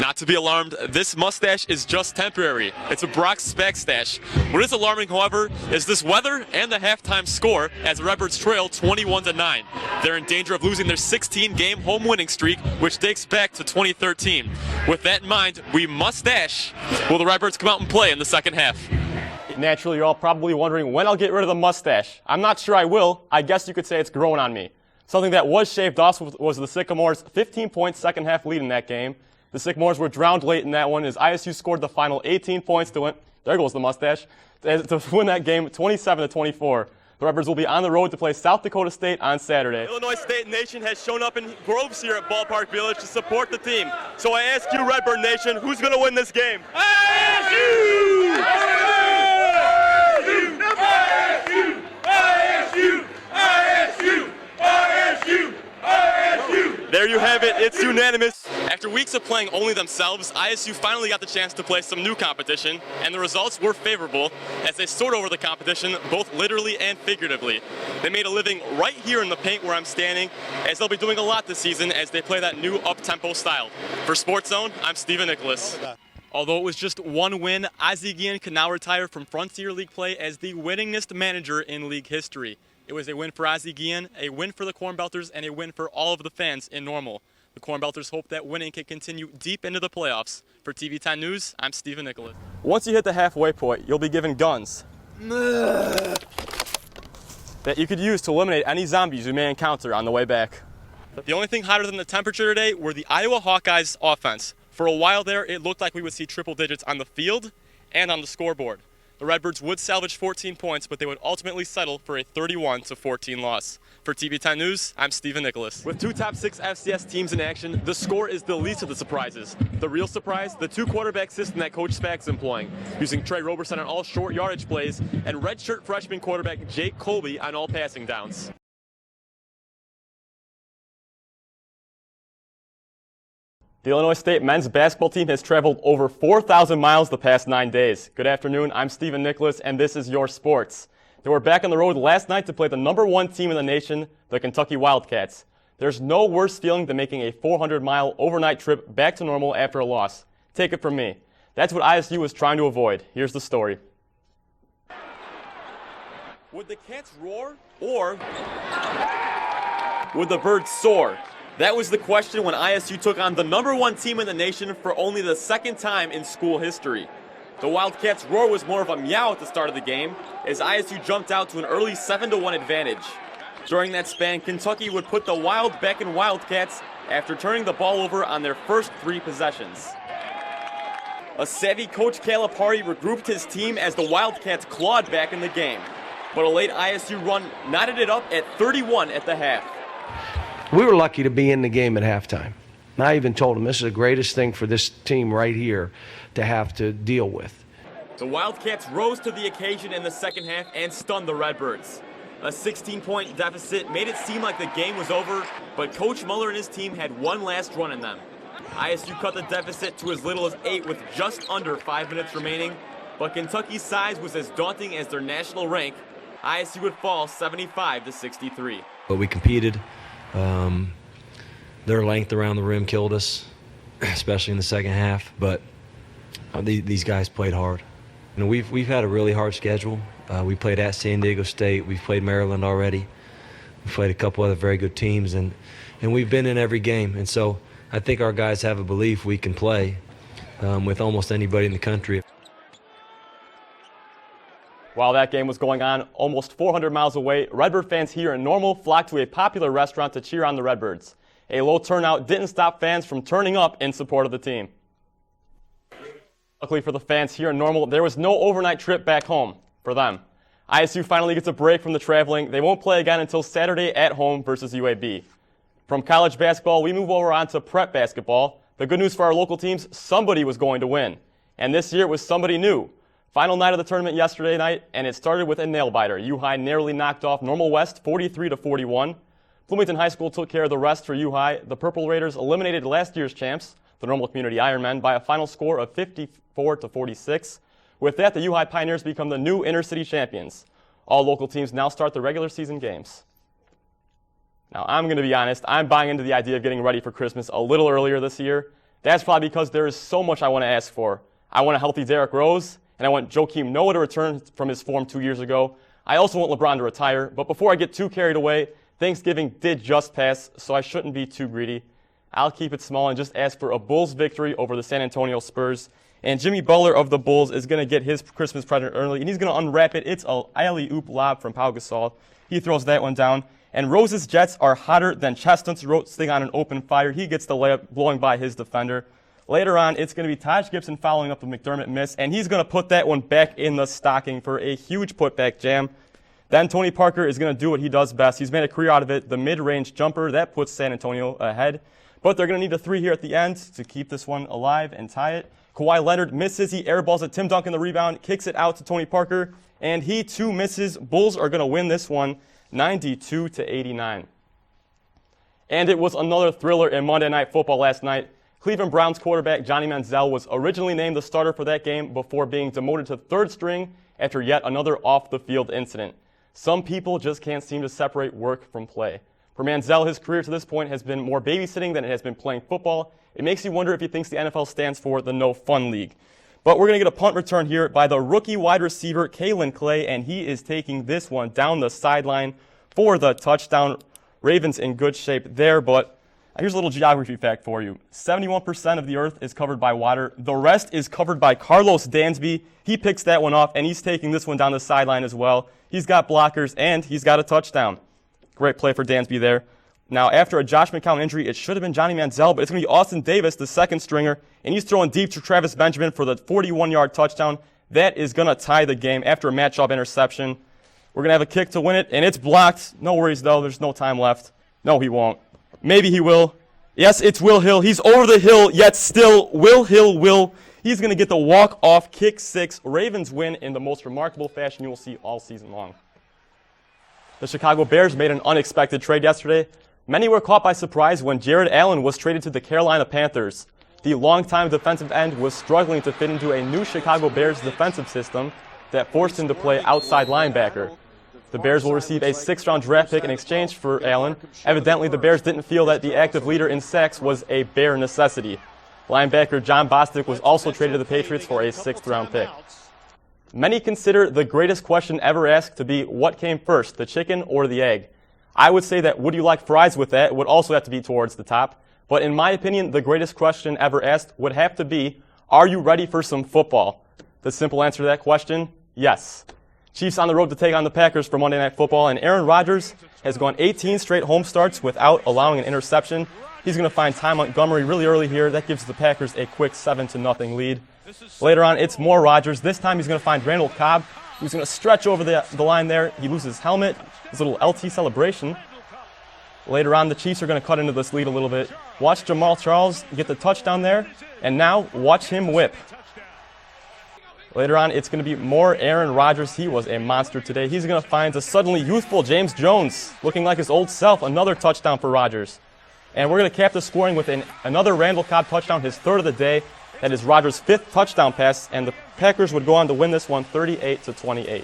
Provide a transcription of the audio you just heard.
Not to be alarmed, this mustache is just temporary. It's a Brock Spack stash. What is alarming, however, is this weather and the halftime score as the Redbirds trail 21-9. They're in danger of losing their 16-game home winning streak, which dates back to 2013. With that in mind, we must dash. Will the Redbirds come out and play in the second half? Naturally, you're all probably wondering when I'll get rid of the mustache. I'm not sure I will. I guess you could say it's growing on me. Something that was shaved off was the Sycamores' 15-point second-half lead in that game. The Sycamores were drowned late in that one as ISU scored the final 18 points to win. There goes the mustache. To win that game 27-24. The Redbirds will be on the road to play South Dakota State on Saturday. Illinois State Nation has shown up in Groves here at Ballpark Village to support the team. So I ask you, Redbird Nation, who's going to win this game? ISU! ISU! ISU! ISU! ISU! ISU! ISU! There you have it. It's unanimous. After weeks of playing only themselves, ISU finally got the chance to play some new competition, and the results were favorable as they soared over the competition both literally and figuratively. They made a living right here in the paint where I'm standing, as they'll be doing a lot this season as they play that new up-tempo style. For Sports Zone, I'm Stephen Nicholas. Although it was just one win, Ozzie Guillen can now retire from Frontier League play as the winningest manager in league history. It was a win for Ozzie Guillen, a win for the Corn Belters, and a win for all of the fans in Normal. The Corn Belters hope that winning can continue deep into the playoffs. For TV 10 News, I'm Stephen Nicholas. Once you hit the halfway point, you'll be given guns that you could use to eliminate any zombies you may encounter on the way back. The only thing hotter than the temperature today were the Iowa Hawkeyes offense. For a while there, it looked like we would see triple digits on the field and on the scoreboard. The Redbirds would salvage 14 points, but they would ultimately settle for a 31-14 loss. For TV 10 News, I'm Stephen Nicholas. With two top 6 FCS teams in action, the score is the least of the surprises. The real surprise, the two-quarterback system that Coach Spack's employing, using Trey Roberson on all short yardage plays and redshirt freshman quarterback Jake Colby on all passing downs. The Illinois State men's basketball team has traveled over 4,000 miles the past 9 days. Good afternoon, I'm Stephen Nicholas, and this is Your Sports. They were back on the road last night to play the #1 team in the nation, the Kentucky Wildcats. There's no worse feeling than making a 400-mile overnight trip back to Normal after a loss. Take it from me. That's what ISU was trying to avoid. Here's the story. Would the Cats roar, or would the Birds soar? That was the question when ISU took on the #1 team in the nation for only the second time in school history. The Wildcats' roar was more of a meow at the start of the game, as ISU jumped out to an early 7-1 advantage. During that span, Kentucky would put the Wild back in Wildcats after turning the ball over on their first 3 possessions. A savvy Coach Calipari regrouped his team as the Wildcats clawed back in the game. But a late ISU run knotted it up at 31 at the half. We were lucky to be in the game at halftime. I even told them this is the greatest thing for this team right here to have to deal with. The Wildcats rose to the occasion in the second half and stunned the Redbirds. A 16-point deficit made it seem like the game was over, but Coach Muller and his team had one last run in them. ISU cut the deficit to as little as 8 with just under 5 minutes remaining, but Kentucky's size was as daunting as their national rank. ISU would fall 75-63. But we competed. Their length around the rim killed us, especially in the second half. But these guys played hard. You know, we've had a really hard schedule. We played at San Diego State. We've played Maryland already. We've played a couple other very good teams, and we've been in every game. And so I think our guys have a belief we can play with almost anybody in the country. While that game was going on almost 400 miles away, Redbird fans here in Normal flocked to a popular restaurant to cheer on the Redbirds. A low turnout didn't stop fans from turning up in support of the team. Luckily for the fans here in Normal, there was no overnight trip back home for them. ISU finally gets a break from the traveling. They won't play again until Saturday at home versus UAB. From college basketball, we move over on to prep basketball. The good news for our local teams, somebody was going to win. And this year it was somebody new. Final night of the tournament yesterday night, and it started with a nail-biter. U-High narrowly knocked off Normal West 43-41. Bloomington High School took care of the rest for U-High. The Purple Raiders eliminated last year's champs, the Normal Community Ironmen, by a final score of 54-46. With that, the U-High Pioneers become the new inner-city champions. All local teams now start the regular season games. Now, I'm going to be honest, I'm buying into the idea of getting ready for Christmas a little earlier this year. That's probably because there is so much I want to ask for. I want a healthy Derrick Rose, and I want Joakim Noah to return from his form 2 years ago. I also want LeBron to retire, but before I get too carried away, Thanksgiving did just pass, so I shouldn't be too greedy. I'll keep it small and just ask for a Bulls victory over the San Antonio Spurs. And Jimmy Butler of the Bulls is going to get his Christmas present early, and he's going to unwrap it. It's an alley-oop lob from Pau Gasol. He throws that one down. And Rose's Jets are hotter than chestnuts roasting on an open fire. He gets the layup blowing by his defender. Later on, it's going to be Taj Gibson following up the McDermott miss, and he's going to put that one back in the stocking for a huge putback jam. Then Tony Parker is going to do what he does best. He's made a career out of it, the mid-range jumper. That puts San Antonio ahead. But they're going to need a 3 here at the end to keep this one alive and tie it. Kawhi Leonard misses. He airballs at Tim Duncan the rebound, kicks it out to Tony Parker, and he too misses. Bulls are going to win this one 92-89. And it was another thriller in Monday Night Football last night. Cleveland Browns quarterback Johnny Manziel was originally named the starter for that game before being demoted to third string after yet another off-the-field incident. Some people just can't seem to separate work from play. For Manziel, his career to this point has been more babysitting than it has been playing football. It makes you wonder if he thinks the NFL stands for the No Fun League. But we're going to get a punt return here by the rookie wide receiver, Kalen Clay, and he is taking this one down the sideline for the touchdown. Ravens in good shape there, but here's a little geography fact for you. 71% of the earth is covered by water. The rest is covered by Carlos Dansby. He picks that one off, and he's taking this one down the sideline as well. He's got blockers, and he's got a touchdown. Great play for Dansby there. Now, after a Josh McCown injury, it should have been Johnny Manziel, but it's going to be Austin Davis, the second stringer, and he's throwing deep to Travis Benjamin for the 41-yard touchdown. That is going to tie the game after a matchup interception. We're going to have a kick to win it, and it's blocked. No worries, though. There's no time left. No, he won't. Maybe he will. Yes, it's Will Hill. He's over the hill, yet still Will Hill will. He's going to get the walk-off kick 6. Ravens win in the most remarkable fashion you will see all season long. The Chicago Bears made an unexpected trade yesterday. Many were caught by surprise when Jared Allen was traded to the Carolina Panthers. The longtime defensive end was struggling to fit into a new Chicago Bears defensive system that forced him to play outside linebacker. The Bears will receive a 6th-round draft pick in exchange for Allen. Evidently, the Bears didn't feel that the active leader in sacks was a bare necessity. Linebacker John Bostic was also traded to the Patriots for a 6th-round pick. Many consider the greatest question ever asked to be what came first, the chicken or the egg. I would say that would you like fries with that would also have to be towards the top. But in my opinion, the greatest question ever asked would have to be, are you ready for some football? The simple answer to that question, yes. Chiefs on the road to take on the Packers for Monday Night Football, and Aaron Rodgers has gone 18 straight home starts without allowing an interception. He's going to find Ty Montgomery really early here. That gives the Packers a quick 7-0 lead. Later on, it's more Rodgers. This time he's going to find Randall Cobb, who's going to stretch over the line there. He loses his helmet, his little LT celebration. Later on, the Chiefs are going to cut into this lead a little bit. Watch Jamal Charles get the touchdown there, and now watch him whip. Later on, it's going to be more Aaron Rodgers. He was a monster today. He's going to find a suddenly youthful James Jones, looking like his old self. Another touchdown for Rodgers. And we're going to cap the scoring with another Randall Cobb touchdown, his 3rd of the day. That is Rodgers' 5th touchdown pass, and the Packers would go on to win this one 38-28.